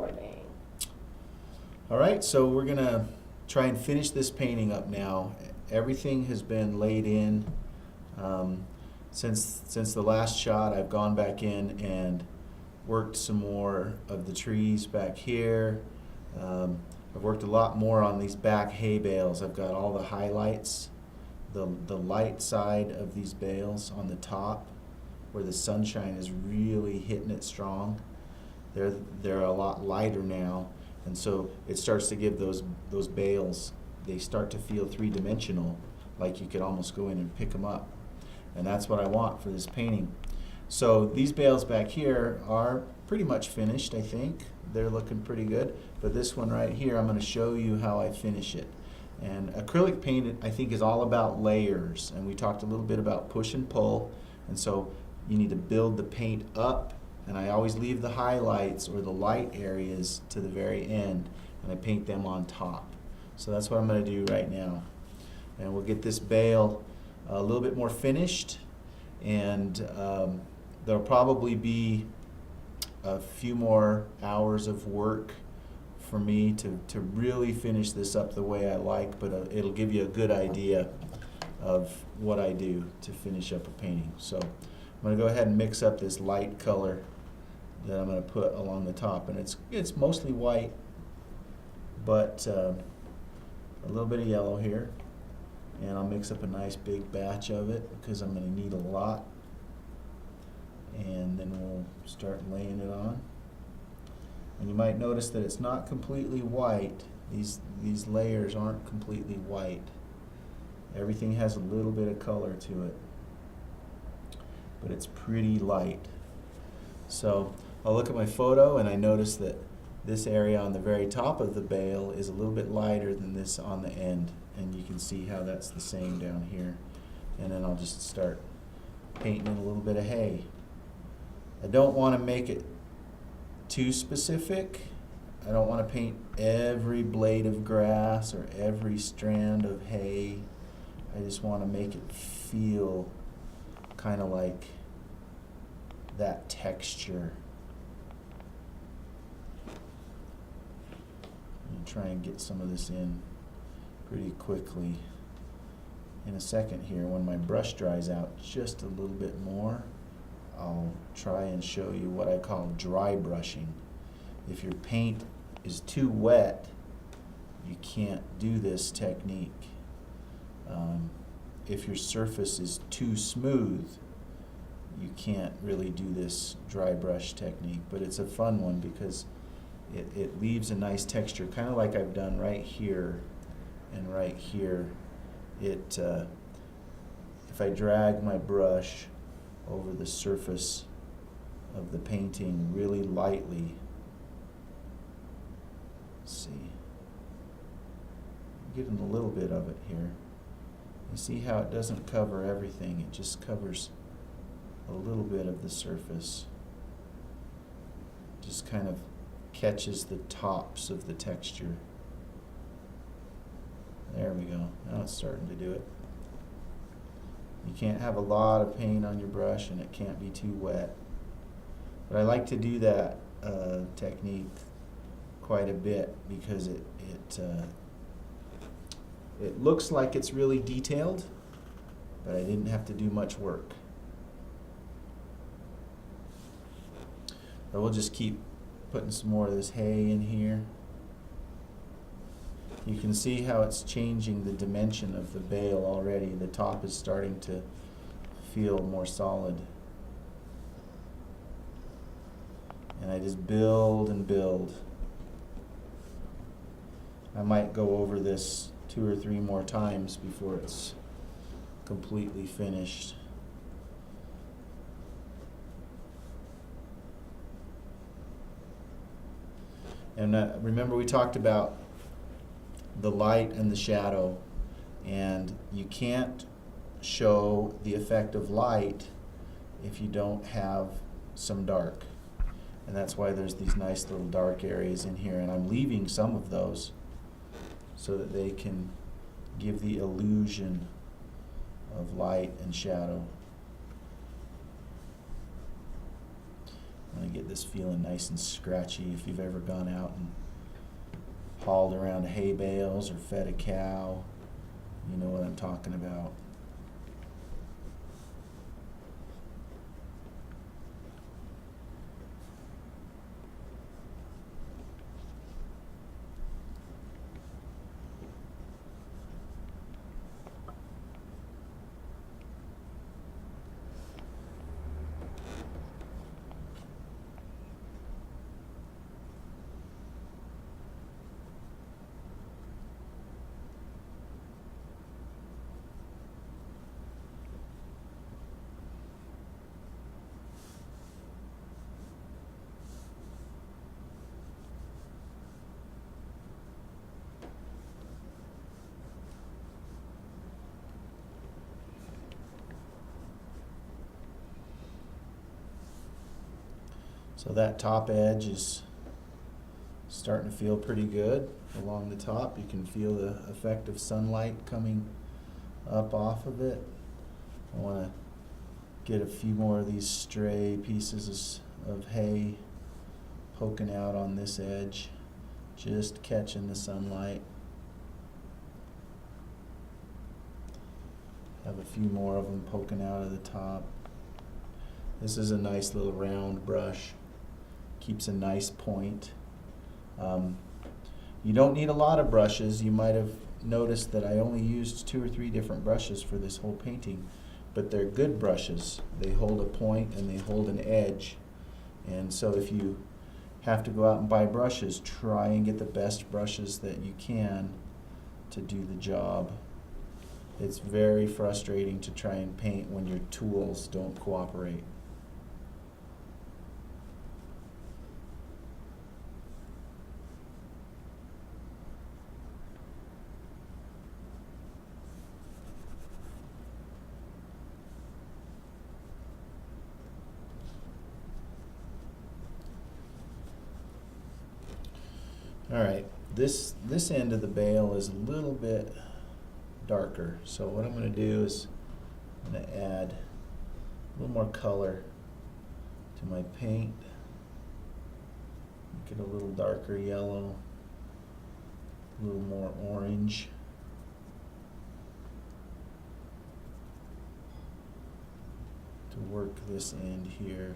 recording. All right, so we're gonna try and finish this painting up now. Everything has been laid in. Since the last shot, I've gone back in and worked some more of the trees back here. I've worked a lot more on these back hay bales. I've got all the highlights, the light side of these bales on the top, where the sunshine is really hitting it strong. They're a lot lighter now, and so it starts to give those bales, they start to feel three-dimensional, like you could almost go in and pick them up. And that's what I want for this painting. So these bales back here are pretty much finished, I think. They're looking pretty good. But this one right here, I'm going to show you how I finish it. And acrylic paint, I think, is all about layers. And we talked a little bit about push and pull. And so you need to build the paint up. And I always leave the highlights or the light areas to the very end. And I paint them on top. So that's what I'm going to do right now. And we'll get this bale a little bit more finished, and there'll probably be a few more hours of work for me to really finish this up the way I like, but it'll give you a good idea of what I do to finish up a painting. So I'm going to go ahead and mix up this light color that I'm going to put along the top, and it's mostly white, but a little bit of yellow here. And I'll mix up a nice big batch of it because I'm going to need a lot. And then we'll start laying it on. And you might notice that it's not completely white. These layers aren't completely white. Everything has a little bit of color to it. But it's pretty light. So I'll look at my photo and I notice that this area on the very top of the bale is a little bit lighter than this on the end. And you can see how that's the same down here. And then I'll just start painting in a little bit of hay. I don't want to make it too specific. I don't want to paint every blade of grass or every strand of hay. I just want to make it feel kind of like that texture. And try and get some of this in pretty quickly. In a second here, when my brush dries out just a little bit more, I'll try and show you what I call dry brushing. If your paint is too wet, you can't do this technique. If your surface is too smooth, you can't really do this dry brush technique, but it's a fun one because it leaves a nice texture, kind of like I've done right here and right here. If I drag my brush over the surface of the painting really lightly, let's see, I'm getting a little bit of it here. You see how it doesn't cover everything, it just covers a little bit of the surface. Just kind of catches the tops of the texture. There we go. Now it's starting to do it. You can't have a lot of paint on your brush and it can't be too wet. But I like to do that technique quite a bit because it looks like it's really detailed, but I didn't have to do much work. So we'll just keep putting some more of this hay in here. You can see how it's changing the dimension of the bale already. The top is starting to feel more solid. And I just build and build. I might go over this 2 or 3 more times before it's completely finished. And remember, we talked about the light and the shadow, and you can't show the effect of light if you don't have some dark. And that's why there's these nice little dark areas in here, and I'm leaving some of those so that they can give the illusion of light and shadow. I'm going to get this feeling nice and scratchy. If you've ever gone out and hauled around hay bales or fed a cow, you know what I'm talking about. So that top edge is starting to feel pretty good along the top. You can feel the effect of sunlight coming up off of it. I want to get a few more of these stray pieces of hay poking out on this edge, just catching the sunlight. Have a few more of them poking out of the top. This is a nice little round brush. Keeps a nice point. You don't need a lot of brushes. You might have noticed that I only used 2 or 3 different brushes for this whole painting, but they're good brushes. They hold a point and they hold an edge. And so if you have to go out and buy brushes, try and get the best brushes that you can to do the job. It's very frustrating to try and paint when your tools don't cooperate. All right, this end of the bale is a little bit darker. So what I'm going to do is I'm going to add a little more color to my paint. Make it a little darker yellow, a little more orange. To work this end here.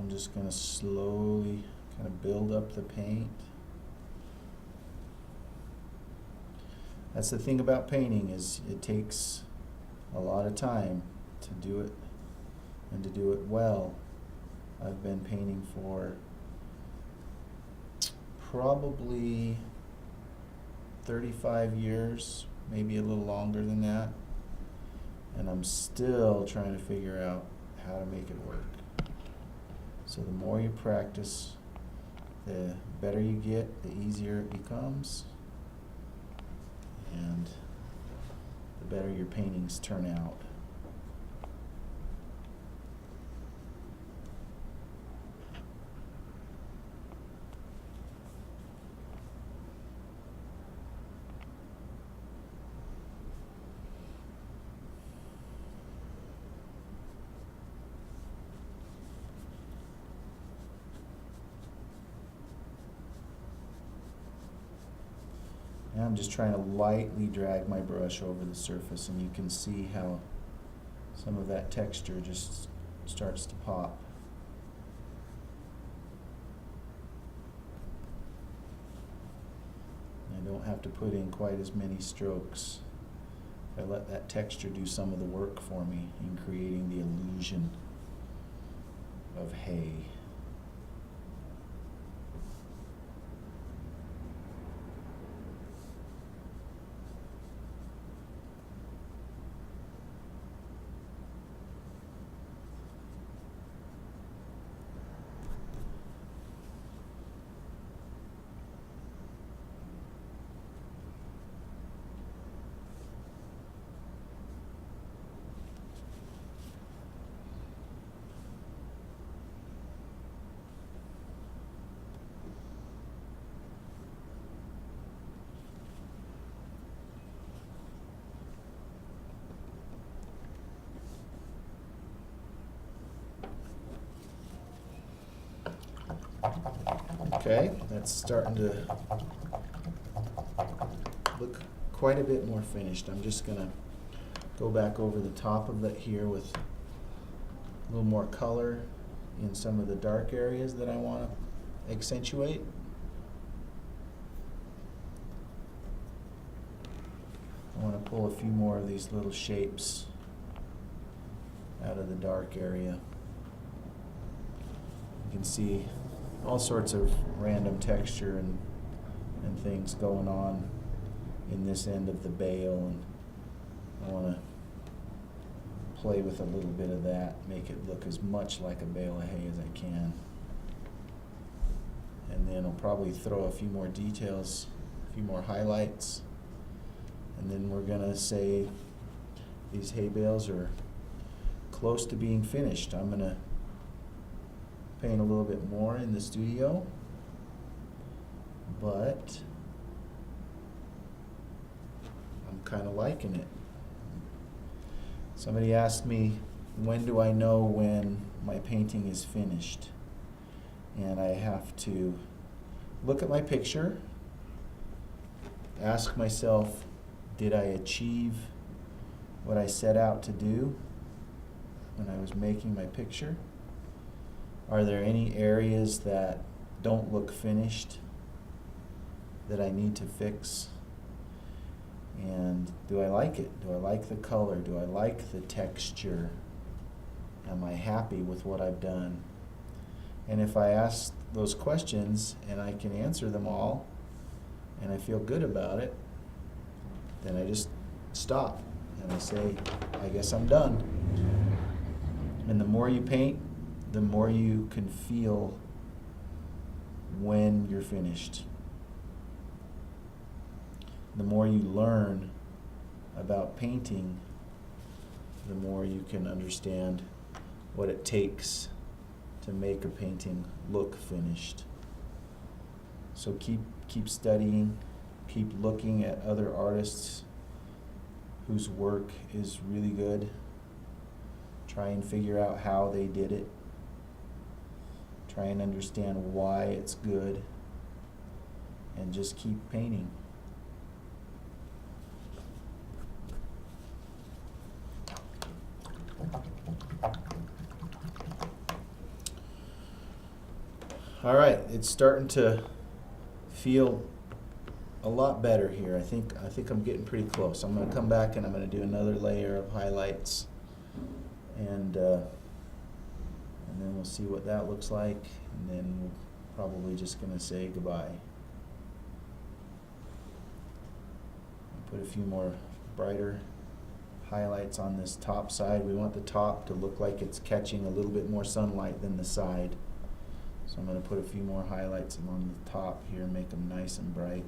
I'm just going to slowly kind of build up the paint. That's the thing about painting, is it takes a lot of time to do it, and to do it well. I've been painting for probably 35 years, maybe a little longer than that, and I'm still trying to figure out how to make it work. So the more you practice, the better you get, the easier it becomes, and the better your paintings turn out. Now I'm just trying to lightly drag my brush over the surface, and you can see how some of that texture just starts to pop. I don't have to put in quite as many strokes. I let that texture do some of the work for me in creating the illusion. division of hay. Okay, that's starting to look quite a bit more finished. I'm just gonna go back over the top of it here with a little more color in some of the dark areas that I want to accentuate. I want to pull a few more of these little shapes out of the dark area. You can see all sorts of random texture and things going on in this end of the bale, and I want to play with a little bit of that, make it look as much like a bale of hay as I can. And then I'll probably throw a few more details, a few more highlights, and then we're going to say these hay bales are close to being finished. I'm going to paint a little bit more in the studio, but I'm kind of liking it. Somebody asked me, when do I know when my painting is finished? And I have to look at my picture, ask myself, did I achieve what I set out to do when I was making my picture? Are there any areas that don't look finished that I need to fix? And do I like it? Do I like the color? Do I like the texture? Am I happy with what I've done? And if I ask those questions and I can answer them all and I feel good about it, then I just stop and I say, I guess I'm done. And the more you paint, the more you can feel when you're finished. The more you learn about painting, the more you can understand what it takes to make a painting look finished. So keep studying, keep looking at other artists whose work is really good. Try and figure out how they did it. Try and understand why it's good, and just keep painting. All right, it's starting to feel a lot better here. I think I'm getting pretty close. I'm going to come back and I'm going to do another layer of highlights, and then we'll see what that looks like, and then we're probably just going to say goodbye. Put a few more brighter highlights on this top side. We want the top to look like it's catching a little bit more sunlight than the side. So I'm going to put a few more highlights along the top here, make them nice and bright.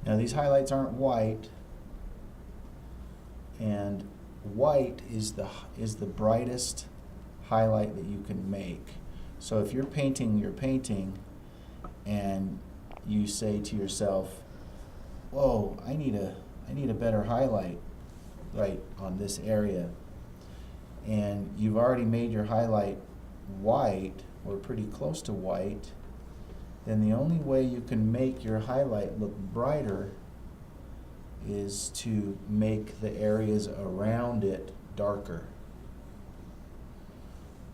Now these highlights aren't white, and white is the brightest highlight that you can make. So if you're painting your painting and you say to yourself, whoa, I need a better highlight right on this area. And you've already made your highlight white or pretty close to white, then the only way you can make your highlight look brighter is to make the areas around it darker.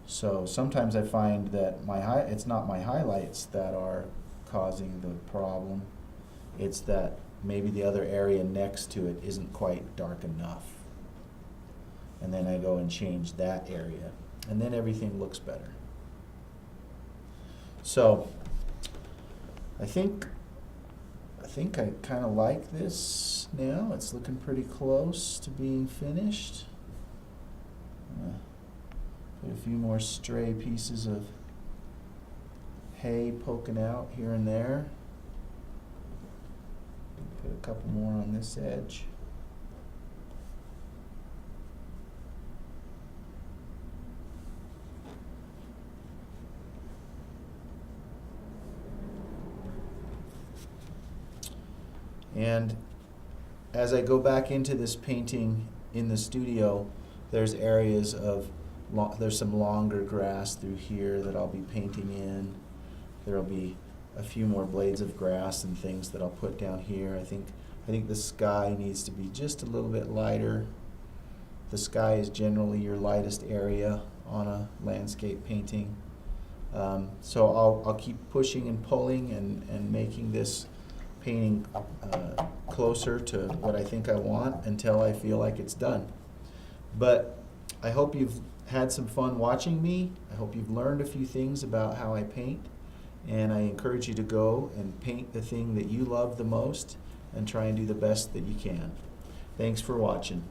So sometimes I find that it's not my highlights that are causing the problem. It's that maybe the other area next to it isn't quite dark enough. And then I go and change that area. And then everything looks better. So I think I kind of like this now. It's looking pretty close to being finished. Put a few more stray pieces of hay poking out here and there. Put a couple more on this edge. And as I go back into this painting in the studio, there's areas of, there's some longer grass through here that I'll be painting in. There'll be a few more blades of grass and things that I'll put down here. I think the sky needs to be just a little bit lighter. The sky is generally your lightest area on a landscape painting. So I'll keep pushing and pulling and making this painting closer to what I think I want until I feel like it's done. But I hope you've had some fun watching me. I hope you've learned a few things about how I paint, and I encourage you to go and paint the thing that you love the most and try and do the best that you can. Thanks for watching.